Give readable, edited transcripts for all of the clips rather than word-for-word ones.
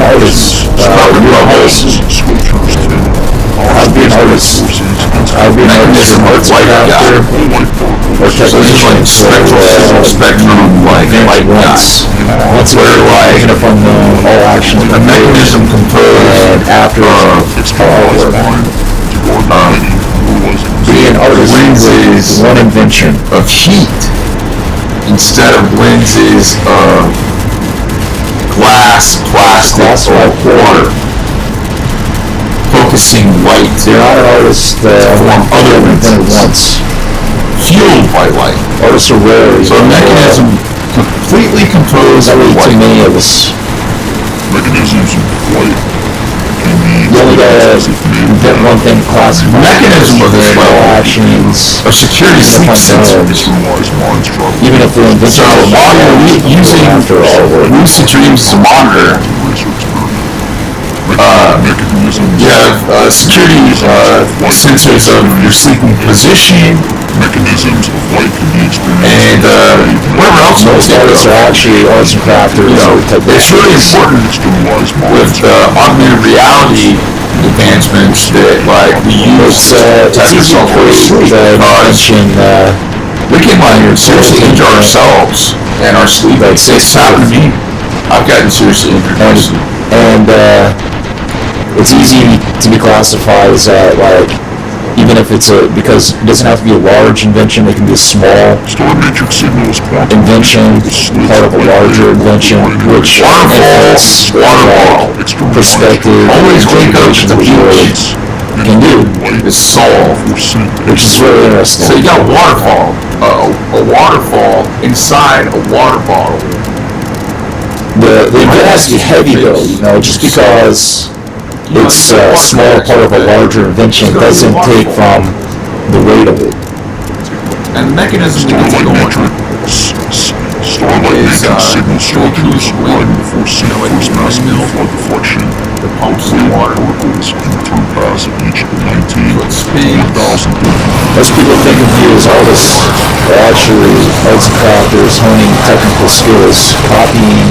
an artist. You're an artist. I'd be an artist. I'd be an artist, an arts crafter, or technician. Spectrum, like light guys. Once where like up on the all action, a mechanism composed after be an artist lenses one invention of heat instead of lenses of glass, plastic, or water. Focusing light. You're not an artist that form other than once. Fueled by light. Artists are rare. So a mechanism completely composed of light. To me, it was mechanisms of light can be. You only gotta invent one thing, classify. Mechanism of this actions of security sleep sensors. Even if the invention. So while you're using lucid dreams as a monitor, you have security sensors of your sleeping position, mechanisms of light can be experienced, and whatever else. Most artists are actually arts and crafters. It's really important with augmented reality advancements that like we use to test ourselves for sleep, because we can seriously injure ourselves and our sleep. It's happened to me. I've gotten seriously injured. And it's easy to be classified as like, even if it's because it doesn't have to be a large invention, it can be a small invention, part of a larger invention, which waterfall perspective, always wake up at the beach can do is solve, which is really interesting. So you got waterfall, a waterfall inside a water bottle. The event has to be heavy though, just because it's a small part of a larger invention doesn't take from the weight of it. And the mechanism to get it going is structures riding before force mass flood deflection. The pumps the water through pass of each 19,000. Most people think of you as artists, are actually arts and crafters honing technical skills. Copying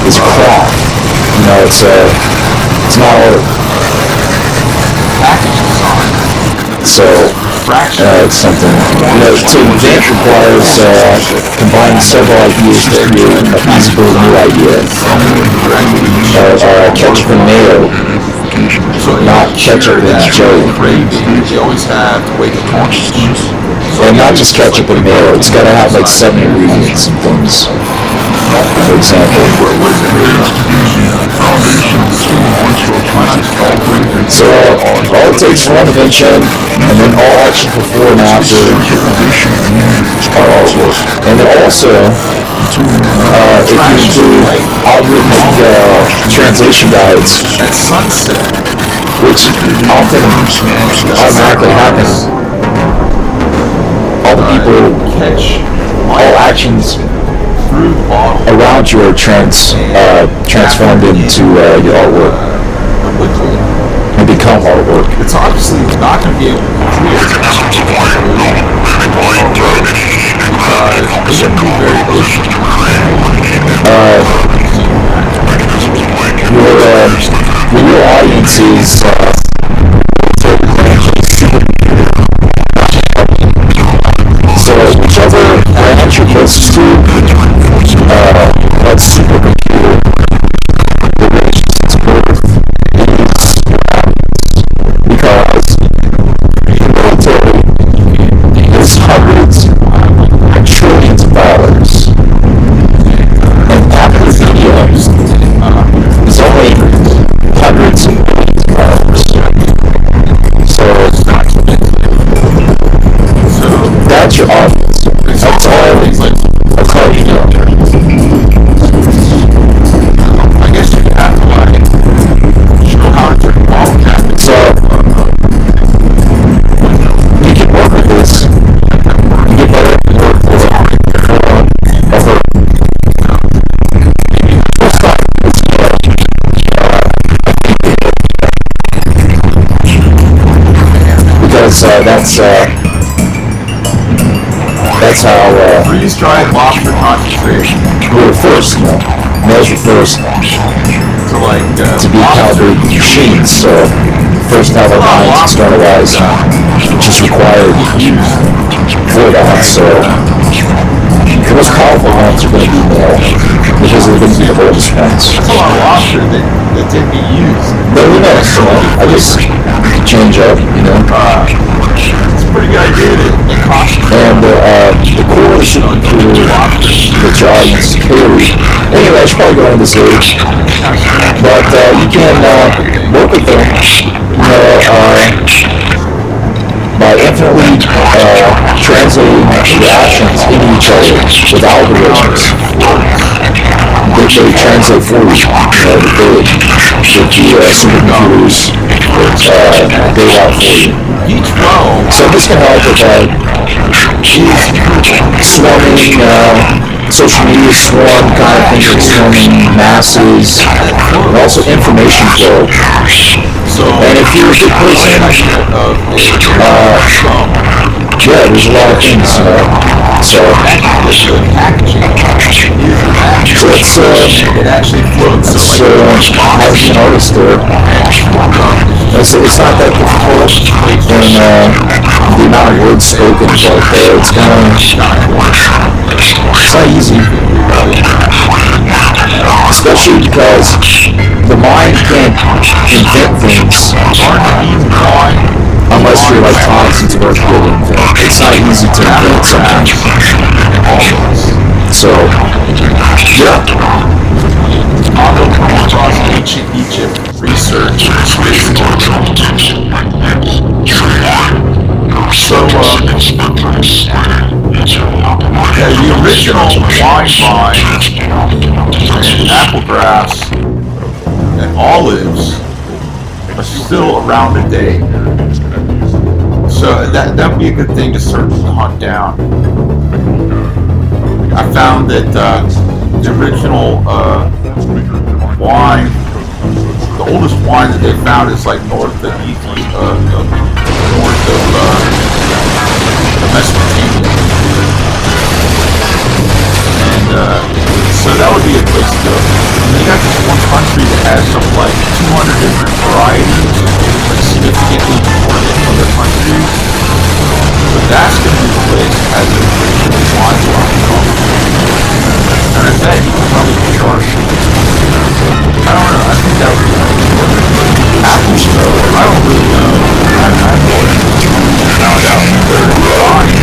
is a craft. It's not art. Package design. So it's something. To invent requires combining several ideas to create a feasible new idea. Ketchup and mayo, not ketchup and jelly. You always have to wake up consciousness. And not just ketchup and mayo. It's got to have like 7 ingredients and things. For example. So all it takes is one invention, and then all action before and after are artwork. And then also, if you include algorithmic translation guides, which often automatically happen, all the people, all actions around you are transformed into your artwork and become artwork. It's obviously not going to be able to control it because it's going to be very efficient. Your real audience is so whichever branch you're closest to, that supercomputer, the range its birth is because the military is hundreds and trillions of dollars, and academia is only hundreds of millions of dollars. So that's your audience. That's all you know. I guess you have to show how to involve that. So you can work with this. You get better at work with it. Because that's how freeze-dried lobster concentration. we were first, males were first to be calibrated machines. So first to have our minds externalized, which is required for that. So the most powerful ones are going to be male because they're going to be the oldest ones. That's a lot of lobster that didn't get used. But who knows? I just change up, It's a pretty good idea to caution. And the core supercomputer that your audience carry. Anyway, I should probably go into this later. But you can work with them, by infinitely translating reactions into each other with algorithms. They translate for you. The supercomputers data out for you. So this can help with swarming, social media swarm kind of thing, swarming masses, and also information flow. And if you're a good person, yeah, there's a lot of things. So it actually floats. As an artist there, it's not that difficult in the amount of words spoken, but it's not easy. Especially because the mind can't invent things unless you're like Thomas and Spark building. It's not easy to invent something. So, yeah. Across ancient Egypt research space. So, the original wine vine and apple grass and olives are still around today. So that would be a good thing to start to hunt down. I found that the original wine, the oldest wine that they found is like north of Mesopotamia. And so that would be a place to go. And they got this one country that has something like 200 different varieties, like significantly more than other countries. But that's going to be the place that has the original wine from. And I bet you can probably charge. I don't know, I think that would be apples though. I don't really know. I have no idea. Found out they're buying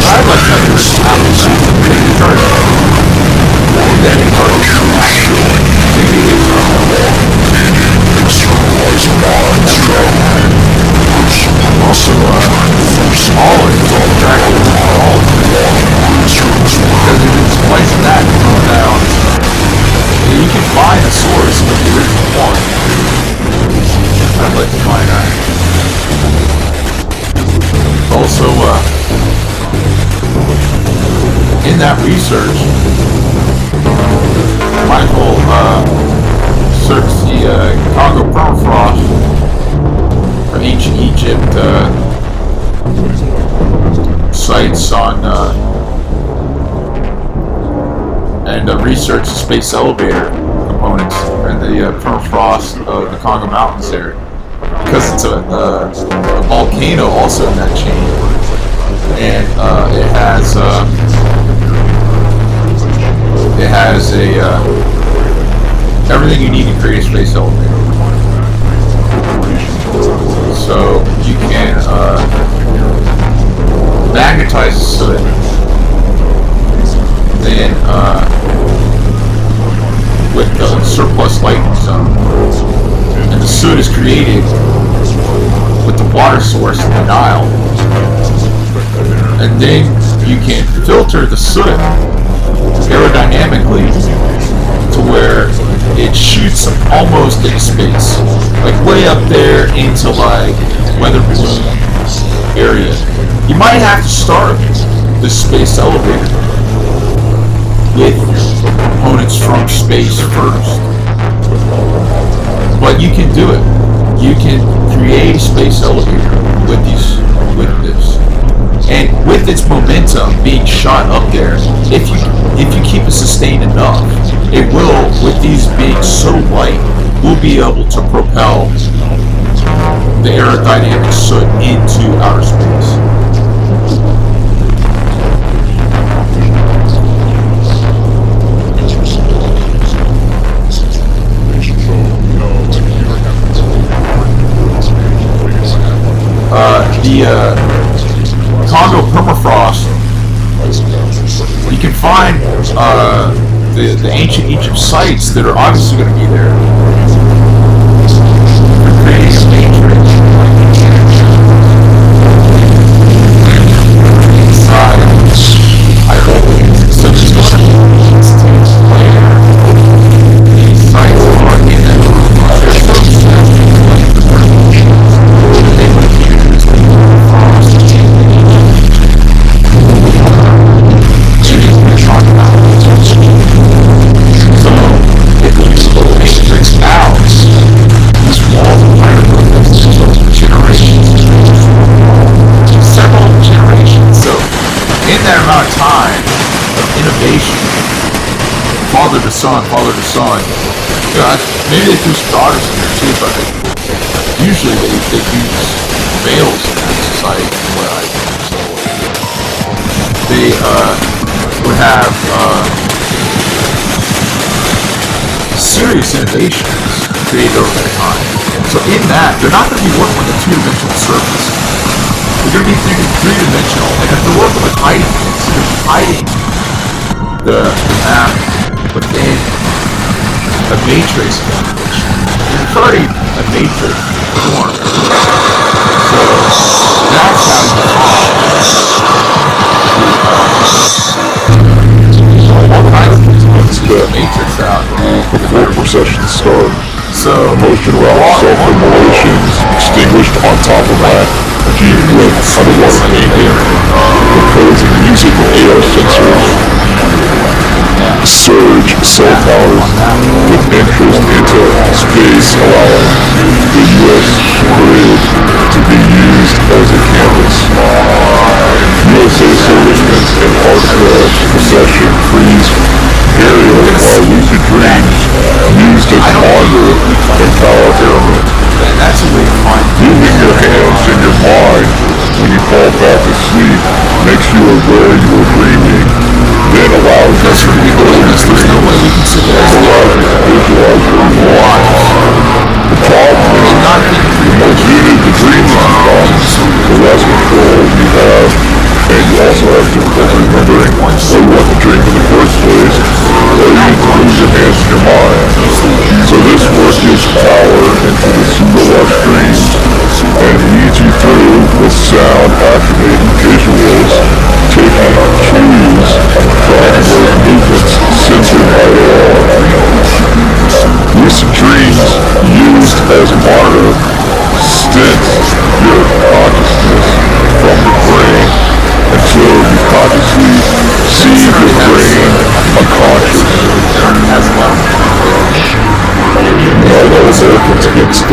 I'd like to have this apples. Then it goes also, olives, because if it's placed that down, you can find a source of the original one. I'd like to find that. Also, in that research, might as well search the Congo permafrost for ancient Egypt sites on and research the space elevator components and the permafrost of the Congo Mountains area, because it's a volcano also in that chain, and it has everything you need to create a space elevator. So you can magnetize the soot, then with the surplus lightning zone, and the soot is created with the water source in the Nile, and then you can filter the soot aerodynamically to where it shoots almost into space, like way up there into like weather balloon area. You might have to start the space elevator with components from space first, but you can do it. You can create a space elevator with with its momentum being shot up there, if you keep it sustained enough, it will, with these being so light, we'll be able to propel the aerodynamic soot into outer space. The Congo permafrost, you can find the ancient Egypt sites that are obviously going to be there. They're creating a matrix. I hope so. Just going to where these sites are in that they would use frost to talk about. So if we slow the matrix out, these walls of hieroglyphs over generations, several generations. So in that amount of time of innovation, father to son, you know, maybe they threw some daughters in there too, but usually they use males in that society from what I know. They would have serious innovations created over that time. So in that, they're not going to be working with a two-dimensional surface. They're going to be three-dimensional, and if they're working with hiding things, they're hiding the map within a matrix formation. It's already a matrix form. So that's how you all kinds of things to the matrix out Before processions start, So motion around self-immolations extinguished on top of that deep with underwater painting, composing music with AR sensors, surge cell towers with interest into space, allowing the U.S. grid to be used as a campus. USA servicemen in hard procession freeze area while lucid dreams used as monitor and power airmen. that's a way to find Moving your hands and your mind when you fall back asleep makes you aware you are dreaming, then allows you to there's no way we can sit there visualize your life. The problem is, the more vivid the dream becomes, the less control you have, and you also have difficulty remembering what you want to dream in the first place, or you need to lose your hands and your mind. So this work gives power into the pseudo-lush dreams, and leads you through with sound-activated visuals, taking cues from those movements censored by AR. Lucid dreams, used as a monitor, stints your consciousness from the brain until you consciously see the brain unconscious. Now that was opens against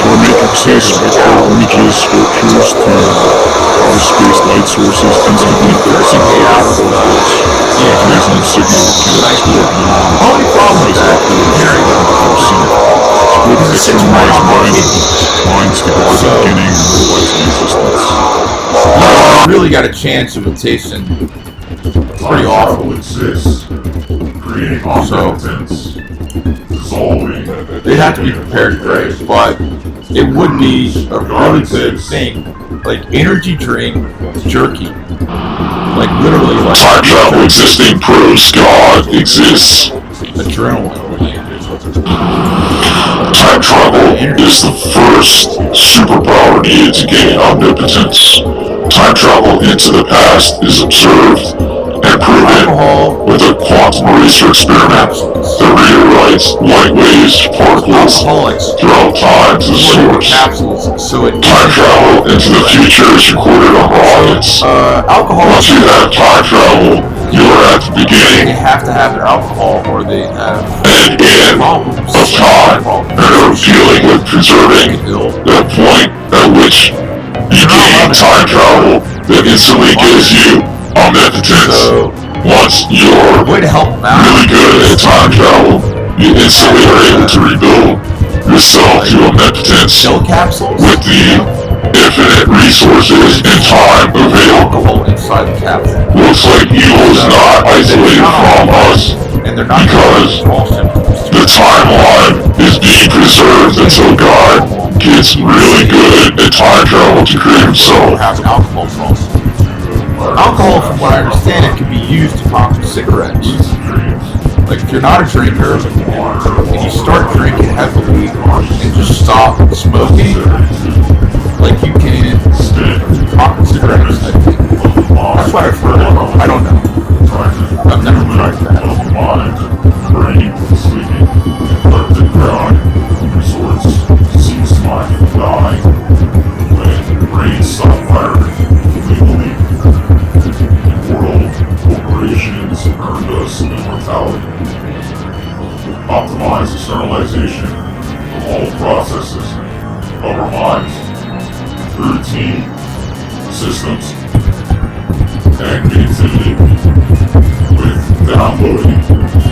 We're making seismic images, sculptures to outer space light sources instantly fixing AI portals, using signal to only problem is that with victimized minds to guard the beginning and realizing existence. you really got a chance of it tasting pretty awful. Exists, creating omnipotence, dissolving. They'd have to be prepared for it, but it would be a really good thing. Like energy drink jerky. Like literally like Time travel existing proves God exists. adrenaline. Time travel is the first superpower needed to gain omnipotence. Time travel into the past is observed and proven Alcohol, with a quantum eraser experiment that rewrites light waves to particles alcoholics, throughout time to the source. capsules, so it Time travel into the future is recorded on rockets. Once alcoholics you have time travel, you're at the They beginning have to have their alcohol or they have and end problems. of time, and are dealing with preserving that point at which you gain time travel that instantly gives you omnipotence. So, Once you're way to help them out. really good at time travel, you instantly are able to rebuild yourself to omnipotence Shell capsules. with the infinite resources and time available. Alcohol inside the capsule. Looks like evil is not isolated from us And they're not because the timeline is being preserved until God gets really good at time travel to create himself. have an alcohol problem. Alcohol, from what I understand, it can be used to conquer cigarettes. Like if you're not a drinker and you start drinking heavily and just stop smoking, like you can conquer cigarettes. I think. That's what I've heard. I don't know. I've never tried that. Mind, brain, sleeping, let the ground, resorts, cease mind, dying. When the brain stop firing, they believe. In world, corporations earned us immortality. Optimize externalization of all processes of our minds, routine, systems, and creativity. With downloading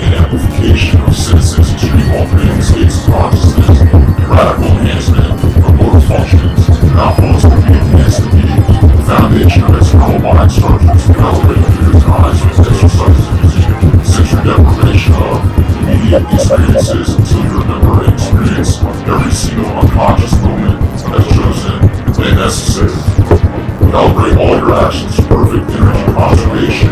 and amplification of citizens' extreme alternate states of consciousness, radical enhancement of motor functions, and outflows will be enhanced to be the foundation of external mind structures to elevate through times with exercises of music, sensory deprivation of immediate experiences until you remember and experience every single unconscious moment as chosen and necessary. Calibrate all your actions to perfect energy conservation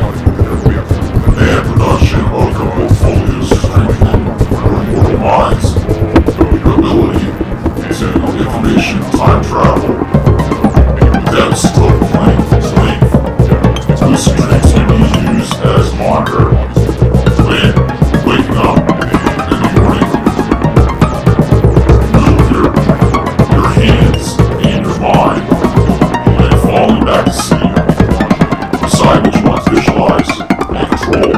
and production of your portfolios to strengthen your mortal minds, your ability to information time travel, the depths of length. Lucid dreams can be used as monitor when waking up in the morning. Move your hands and your mind and falling back to sleep. Decide which ones visualize and control.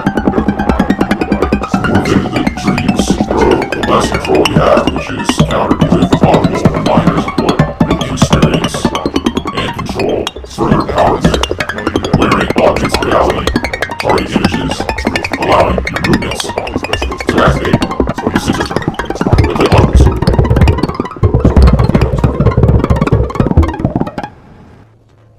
The more vivid the dreams grow, the less control you have, which is countered with audible reminders of what you experience and control. Further empowerment, wearing augmented reality, target images, allowing your movements